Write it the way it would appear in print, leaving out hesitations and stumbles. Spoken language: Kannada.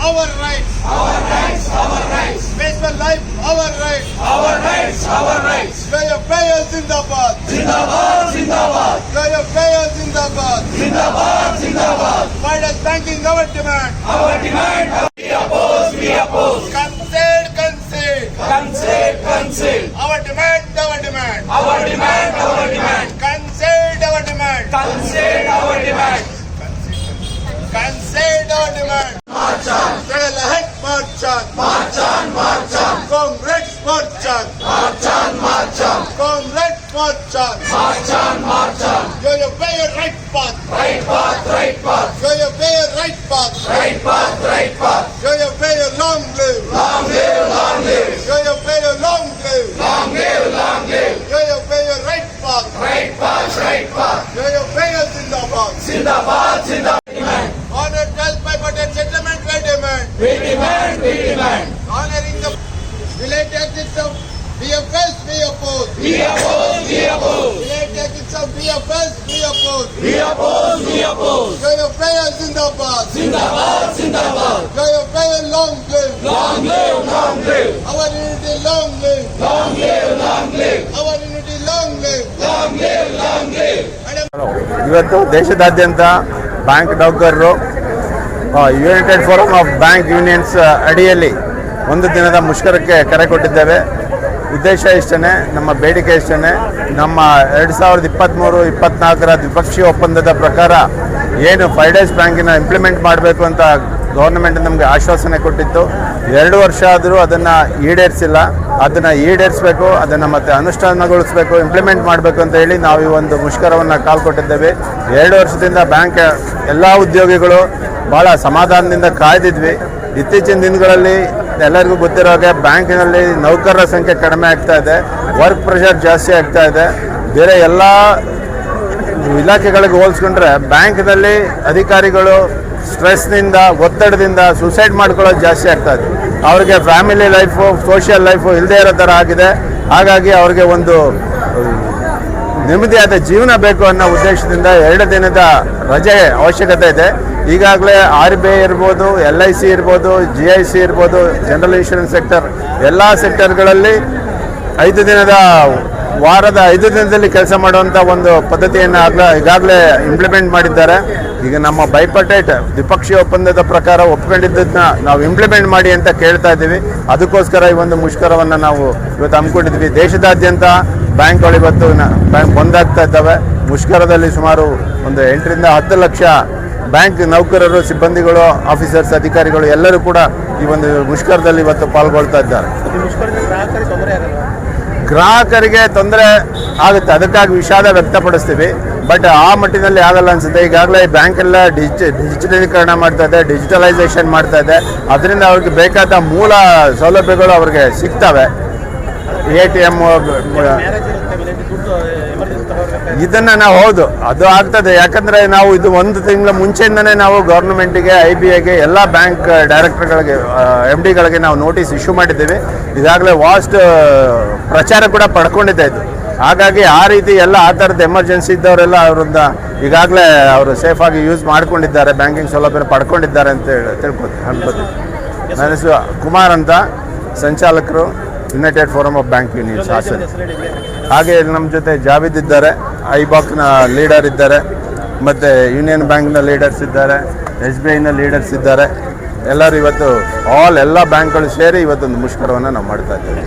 our rights. Our rights, our rights. Peaceful life, our rights. Our rights, our rights. Payers Zindabad. Zindabad, Zindabad. Payers Zindabad. Zindabad, Zindabad. Finance banking, our demand. Our demand, we oppose, we oppose. Concede, concede. Concede, concede. Our demand, our demand. Our demand, our demand. Concede, our demand. Concede, our demand. Concede, our demand. March on. Trail ahead, march on. March on, march on. Comrades, march on. March on, march on. Comrades, march on. March on, march on. You pay your right path. Right path, right path. You pay your right path. Right path, right path. You pay your long live. Long live, long live. You pay your long live. Long live, long live. You pay your right path. Right path, right path. You pay your Zindabad. Zindabad, Zindabad. Honor 12 by patent settlement, we demand. We demand, we demand. Honoring the delayed exits of BFS, we oppose. We oppose, we oppose. Delayed exits of BFS, we oppose. We oppose, we oppose. You pay your Zindabad. Zindabad, Zindabad. You pay your long live. Long live, long live. Our unity long live. Long live, long live. Our unity long live. Long live, long live. ಇವತ್ತು ದೇಶದಾದ್ಯಂತ ಬ್ಯಾಂಕ್ ನೌಕರರು United Forum of Bank unions ಅಡಿಯಲ್ಲಿ ಒಂದು ದಿನದ ಮುಷ್ಕರಕ್ಕೆ ಕರೆ ಕೊಟ್ಟಿದ್ದೇವೆ. ಉದ್ದೇಶ ಇಷ್ಟೇ, ನಮ್ಮ ಬೇಡಿಕೆ ಇಷ್ಟೇ. ನಮ್ಮ 2023-24 ದ್ವಿಪಕ್ಷೀಯ ಒಪ್ಪಂದದ ಪ್ರಕಾರ ಏನು 5 ಡೇಸ್ ಬ್ಯಾಂಕಿನ ಇಂಪ್ಲಿಮೆಂಟ್ ಮಾಡಬೇಕು ಅಂತ ಗೌರ್ಮೆಂಟ್ ನಮಗೆ ಆಶ್ವಾಸನೆ ಕೊಟ್ಟಿತ್ತು. 2 ವರ್ಷ ಆದರೂ ಅದನ್ನು ಈಡೇರಿಸಿಲ್ಲ. ಅದನ್ನು ಈಡೇರಿಸಬೇಕು, ಅದನ್ನು ಮತ್ತೆ ಅನುಷ್ಠಾನಗೊಳಿಸಬೇಕು, ಇಂಪ್ಲಿಮೆಂಟ್ ಮಾಡಬೇಕು ಅಂತ ಹೇಳಿ ನಾವು ಈ ಒಂದು ಮುಷ್ಕರವನ್ನು ಕಾಲ್ ಕೊಟ್ಟಿದ್ದೇವೆ. 2 ವರ್ಷದಿಂದ ಬ್ಯಾಂಕ್ ಎಲ್ಲ ಉದ್ಯೋಗಿಗಳು ಭಾಳ ಸಮಾಧಾನದಿಂದ ಕಾಯ್ದಿದ್ವಿ. ಇತ್ತೀಚಿನ ದಿನಗಳಲ್ಲಿ ಎಲ್ಲರಿಗೂ ಗೊತ್ತಿರೋ ಹಾಗೆ ಬ್ಯಾಂಕಿನಲ್ಲಿ ನೌಕರರ ಸಂಖ್ಯೆ ಕಡಿಮೆ ಆಗ್ತಾ ಇದೆ, ವರ್ಕ್ ಪ್ರೆಷರ್ ಜಾಸ್ತಿ ಆಗ್ತಾ ಇದೆ. ಬೇರೆ ಎಲ್ಲ ಇಲಾಖೆಗಳಿಗೆ ಹೋಲಿಸ್ಕೊಂಡ್ರೆ ಬ್ಯಾಂಕ್ನಲ್ಲಿ ಅಧಿಕಾರಿಗಳು ಸ್ಟ್ರೆಸ್ನಿಂದ, ಒತ್ತಡದಿಂದ ಸೂಸೈಡ್ ಮಾಡ್ಕೊಳ್ಳೋದು ಜಾಸ್ತಿ ಆಗ್ತಾ ಇದೆ. ಅವ್ರಿಗೆ ಫ್ಯಾಮಿಲಿ ಲೈಫು, ಸೋಷಿಯಲ್ ಲೈಫು ಇಲ್ಲದೇ ಇರೋ ಥರ ಆಗಿದೆ. ಹಾಗಾಗಿ ಅವ್ರಿಗೆ ಒಂದು ನೆಮ್ಮದಿಯಾದ ಜೀವನ ಬೇಕು ಅನ್ನೋ ಉದ್ದೇಶದಿಂದ 2 ದಿನದ ರಜೆ ಅವಶ್ಯಕತೆ ಇದೆ. ಈಗಾಗಲೇ RBI ಇರ್ಬೋದು, LIC ಇರ್ಬೋದು, GIC ಇರ್ಬೋದು, ಜನರಲ್ ಇನ್ಶೂರೆನ್ಸ್ ಸೆಕ್ಟರ್, ಎಲ್ಲ ಸೆಕ್ಟರ್ಗಳಲ್ಲಿ 5 ದಿನದ ವಾರದ 5 ದಿನದಲ್ಲಿ ಕೆಲಸ ಮಾಡುವಂಥ ಒಂದು ಪದ್ಧತಿಯನ್ನು ಈಗಾಗಲೇ ಇಂಪ್ಲಿಮೆಂಟ್ ಮಾಡಿದ್ದಾರೆ. ಈಗ ನಮ್ಮ ಬೈಪರ್ಟೇಟ್ ದ್ವಿಪಕ್ಷೀಯ ಒಪ್ಪಂದದ ಪ್ರಕಾರ ಒಪ್ಕೊಂಡಿದ್ದನ್ನ ನಾವು ಇಂಪ್ಲಿಮೆಂಟ್ ಮಾಡಿ ಅಂತ ಕೇಳ್ತಾ ಇದ್ದೀವಿ. ಅದಕ್ಕೋಸ್ಕರ ಈ ಒಂದು ಮುಷ್ಕರವನ್ನು ನಾವು ಇವತ್ತು ಹಮ್ಮಿಕೊಂಡಿದ್ವಿ. ದೇಶದಾದ್ಯಂತ ಬ್ಯಾಂಕ್ಗಳು ಇವತ್ತು ಬ್ಯಾಂಕ್ ಬಂದಾಗ್ತಾ ಇದ್ದಾವೆ. ಮುಷ್ಕರದಲ್ಲಿ ಸುಮಾರು ಒಂದು 8ರಿಂದ 10 ಲಕ್ಷ ಬ್ಯಾಂಕ್ ನೌಕರರು, ಸಿಬ್ಬಂದಿಗಳು, ಆಫೀಸರ್ಸ್, ಅಧಿಕಾರಿಗಳು ಎಲ್ಲರೂ ಕೂಡ ಈ ಒಂದು ಮುಷ್ಕರದಲ್ಲಿ ಇವತ್ತು ಪಾಲ್ಗೊಳ್ತಾ ಇದ್ದಾರೆ. ಗ್ರಾಹಕರಿಗೆ ತೊಂದರೆ ಆಗುತ್ತೆ, ಅದಕ್ಕಾಗಿ ವಿಷಾದ ವ್ಯಕ್ತಪಡಿಸ್ತೀವಿ. ಬಟ್ ಆ ಮಟ್ಟಿನಲ್ಲಿ ಆಗಲ್ಲ ಅನಿಸುತ್ತೆ. ಈಗಾಗಲೇ ಬ್ಯಾಂಕೆಲ್ಲ ಡಿಜಿಟಲೀಕರಣ ಮಾಡ್ತಾ ಇದೆ, ಡಿಜಿಟಲೈಸೇಷನ್ ಮಾಡ್ತಾ ಇದೆ. ಅದರಿಂದ ಅವ್ರಿಗೆ ಬೇಕಾದ ಮೂಲ ಸೌಲಭ್ಯಗಳು ಅವ್ರಿಗೆ ಸಿಗ್ತವೆ. ATM ಇದನ್ನು ನಾವು ಹೌದು, ಅದು ಆಗ್ತದೆ. ಯಾಕಂದರೆ ನಾವು ಇದು 1 ತಿಂಗಳ ಮುಂಚೆಯಿಂದನೇ ನಾವು ಗೌರ್ಮೆಂಟಿಗೆ, IBIಗೆ, ಎಲ್ಲ ಬ್ಯಾಂಕ್ ಡೈರೆಕ್ಟರ್ಗಳಿಗೆ, MDಗಳಿಗೆ ನಾವು ನೋಟಿಸ್ ಇಶ್ಯೂ ಮಾಡಿದ್ದೀವಿ. ಈಗಾಗಲೇ ವಾಸ್ಟ್ ಪ್ರಚಾರ ಕೂಡ ಪಡ್ಕೊಂಡಿದ್ದೆ ಇದು. ಹಾಗಾಗಿ ಆ ರೀತಿ ಎಲ್ಲ ಆ ಥರದ ಎಮರ್ಜೆನ್ಸಿ ಇದ್ದವರೆಲ್ಲ ಅವರಿಂದ ಈಗಾಗಲೇ ಅವರು ಸೇಫಾಗಿ ಯೂಸ್ ಮಾಡ್ಕೊಂಡಿದ್ದಾರೆ, ಬ್ಯಾಂಕಿಂಗ್ ಸೌಲಭ್ಯ ಪಡ್ಕೊಂಡಿದ್ದಾರೆ ಅಂತ ಅನ್ಕೋತೀವಿ. ನನ್ನ ಹೆಸರು ಕುಮಾರ್ ಅಂತ, ಸಂಚಾಲಕರು, United Forum of Bank Unions Hassan. ಹಾಗೆ ನಮ್ಮ ಜೊತೆ ಜಾವೇದ್ ಇದ್ದಾರೆ, ಐಬಾಕ್ನ ಲೀಡರ್ ಇದ್ದಾರೆ, ಮತ್ತು ಯೂನಿಯನ್ ಬ್ಯಾಂಕ್ನ ಲೀಡರ್ಸ್ ಇದ್ದಾರೆ, SBIನ ಲೀಡರ್ಸ್ ಇದ್ದಾರೆ. ಎಲ್ಲರೂ ಇವತ್ತು ಎಲ್ಲ ಬ್ಯಾಂಕ್ಗಳು ಸೇರಿ ಇವತ್ತೊಂದು ಮುಷ್ಕರವನ್ನು ನಾವು ಮಾಡ್ತಾ ಇದ್ದೇವೆ.